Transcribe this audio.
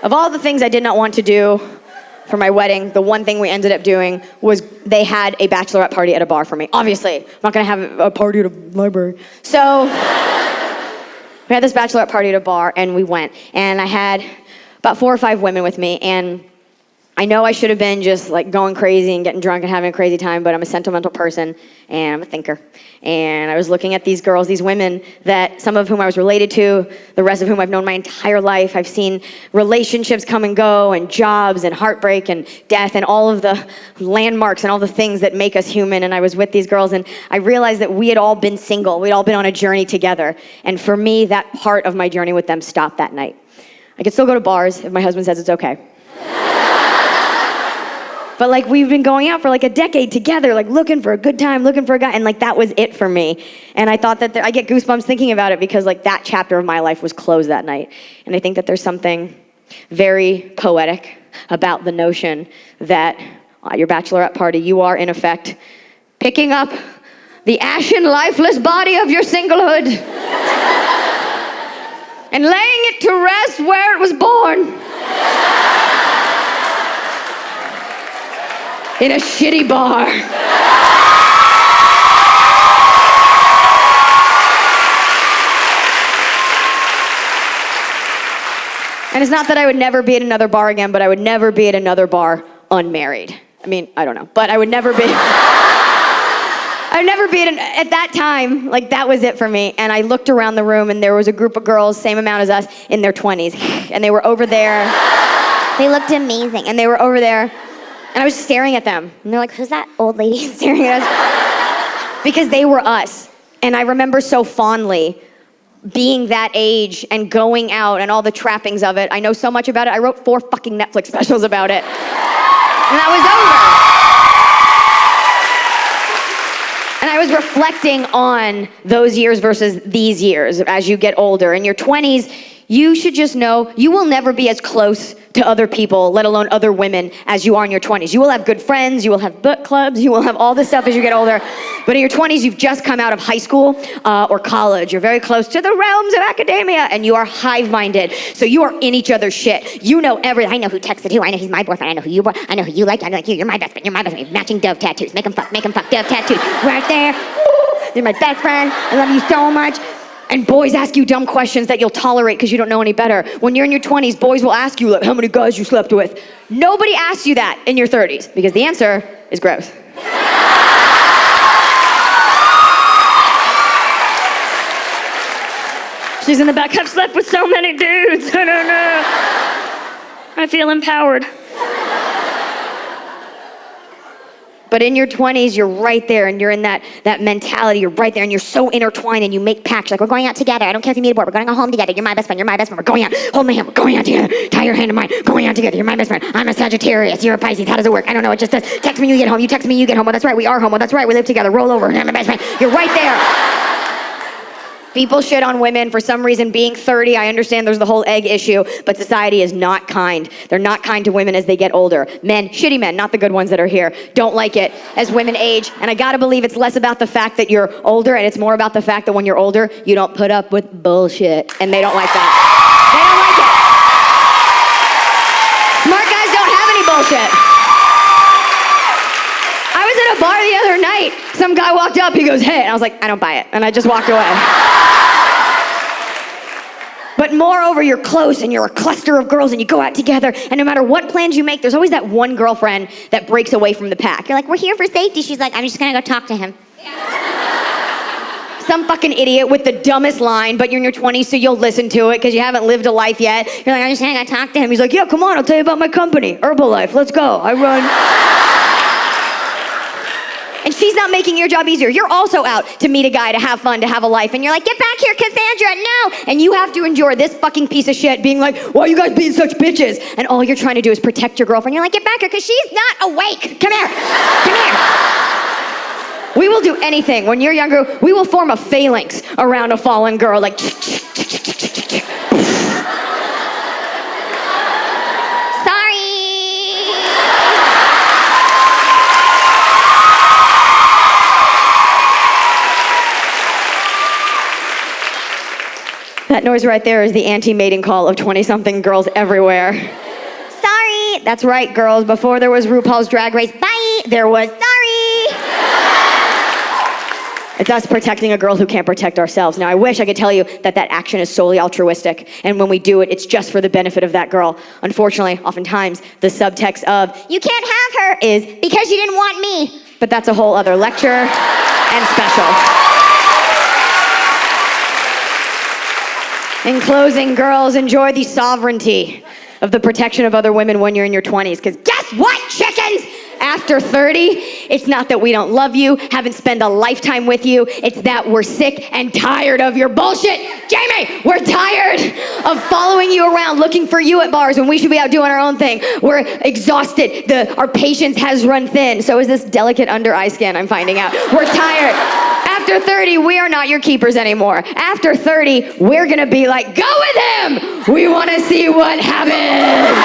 Of all the things I did not want to do for my wedding, the one thing we ended up doing was they had a bachelorette party at a bar for me. Obviously, I'm not gonna have a party at a library. So we had this bachelorette party at a bar and we went. And I had about 4 or 5 women with me, and I know I should have been just like going crazy and getting drunk and having a crazy time, but I'm a sentimental person and I'm a thinker. And I was looking at these girls, these women that some of whom I was related to, the rest of whom I've known my entire life. I've seen relationships come and go, and jobs and heartbreak and death and all of the landmarks and all the things that make us human. And I was with these girls and I realized that we had all been single. We'd all been on a journey together. And for me, that part of my journey with them stopped that night. I could still go to bars if my husband says it's okay. But like we've been going out for like a decade together, like looking for a good time, looking for a guy, and like that was it for me. And I thought that I get goosebumps thinking about it because like that chapter of my life was closed that night. And I think that there's something very poetic about the notion that at your bachelorette party, you are in effect picking up the ashen, lifeless body of your singlehood and laying it to rest where it was born. In a shitty bar. And it's not that I would never be at another bar again, but I would never be at another bar unmarried. I mean, I don't know, but I would never be. I'd never be at that time, like that was it for me. And I looked around the room and there was a group of girls, same amount as us, in their 20s. And they were over there. They looked amazing. And they were over there. And I was staring at them. And they're like, who's that old lady staring at us? Because they were us. And I remember so fondly being that age and going out and all the trappings of it. I know so much about it. I wrote 4 fucking Netflix specials about it. And that was over. And I was reflecting on those years versus these years as you get older. In your 20s, you should just know you will never be as close to other people, let alone other women, as you are in your 20s. You will have good friends, you will have book clubs, you will have all this stuff as you get older. But in your 20s, you've just come out of high school or college. You're very close to the realms of academia, and you are hive-minded. So you are in each other's shit. You know everything. I know who texted who. I know he's my boyfriend. I know who you are. I know who you like. I know like you. You're my best friend. You're my best friend. Matching dove tattoos. Make them fuck. Dove tattoos. Right there. You're my best friend. I love you so much. And boys ask you dumb questions that you'll tolerate because you don't know any better. When you're in your 20s, boys will ask you, like, how many guys you slept with? Nobody asks you that in your 30s because the answer is gross. She's in the back. I've slept with so many dudes. I don't know. I feel empowered. But in your 20s, you're right there, and you're in that mentality. You're right there, and you're so intertwined, and you make pacts. Like, we're going out together. I don't care if you meet aboard. We're going to go home together. You're my best friend. You're my best friend. We're going out. Hold my hand. We're going out together. Tie your hand in mine. Going out together. You're my best friend. I'm a Sagittarius. You're a Pisces. How does it work? I don't know. It just does. Text me, you get home. You text me, you get home. Well, that's right. We are home. Well, that's right. We live together. Roll over. I'm my best friend. You're right there. People shit on women for some reason being 30. I understand there's the whole egg issue, but society is not kind. They're not kind to women as they get older. Men, shitty men, not the good ones that are here, don't like it as women age. And I gotta believe it's less about the fact that you're older and it's more about the fact that when you're older, you don't put up with bullshit. And they don't like that. They don't like it. Smart guys don't have any bullshit. I was at a bar the other night. Some guy walked up, he goes, hey. And I was like, I don't buy it. And I just walked away. But moreover, you're close and you're a cluster of girls and you go out together, and no matter what plans you make, there's always that one girlfriend that breaks away from the pack. You're like, we're here for safety. She's like, I'm just gonna go talk to him. Some fucking idiot with the dumbest line, but you're in your 20s, so you'll listen to it because you haven't lived a life yet. You're like, I'm just gonna go talk to him. He's like, yeah, come on, I'll tell you about my company, Herbalife, let's go, I run. And she's not making your job easier. You're also out to meet a guy, to have fun, to have a life. And you're like, get back here, Cassandra, no. And you have to endure this fucking piece of shit being like, why are you guys being such bitches? And all you're trying to do is protect your girlfriend. You're like, get back here, because she's not awake. Come here, come here. We will do anything. When you're younger, we will form a phalanx around a fallen girl, like, That noise right there is the anti-mating call of 20-something girls everywhere. Sorry. That's right, girls. Before there was RuPaul's Drag Race, bye, there was sorry. It's us protecting a girl who can't protect ourselves. Now, I wish I could tell you that that action is solely altruistic, and when we do it, it's just for the benefit of that girl. Unfortunately, oftentimes, the subtext of, you can't have her, is because you didn't want me. But that's a whole other lecture and special. In closing, girls, enjoy the sovereignty of the protection of other women when you're in your 20s, because guess what, chickens? After 30, it's not that we don't love you, haven't spent a lifetime with you, it's that we're sick and tired of your bullshit. Jamie, we're tired of following you around looking for you at bars when we should be out doing our own thing. We're exhausted, our patience has run thin. So is this delicate under eye skin, I'm finding out. We're tired. After 30, we are not your keepers anymore. After 30, we're gonna be like, go with him! We wanna see what happens!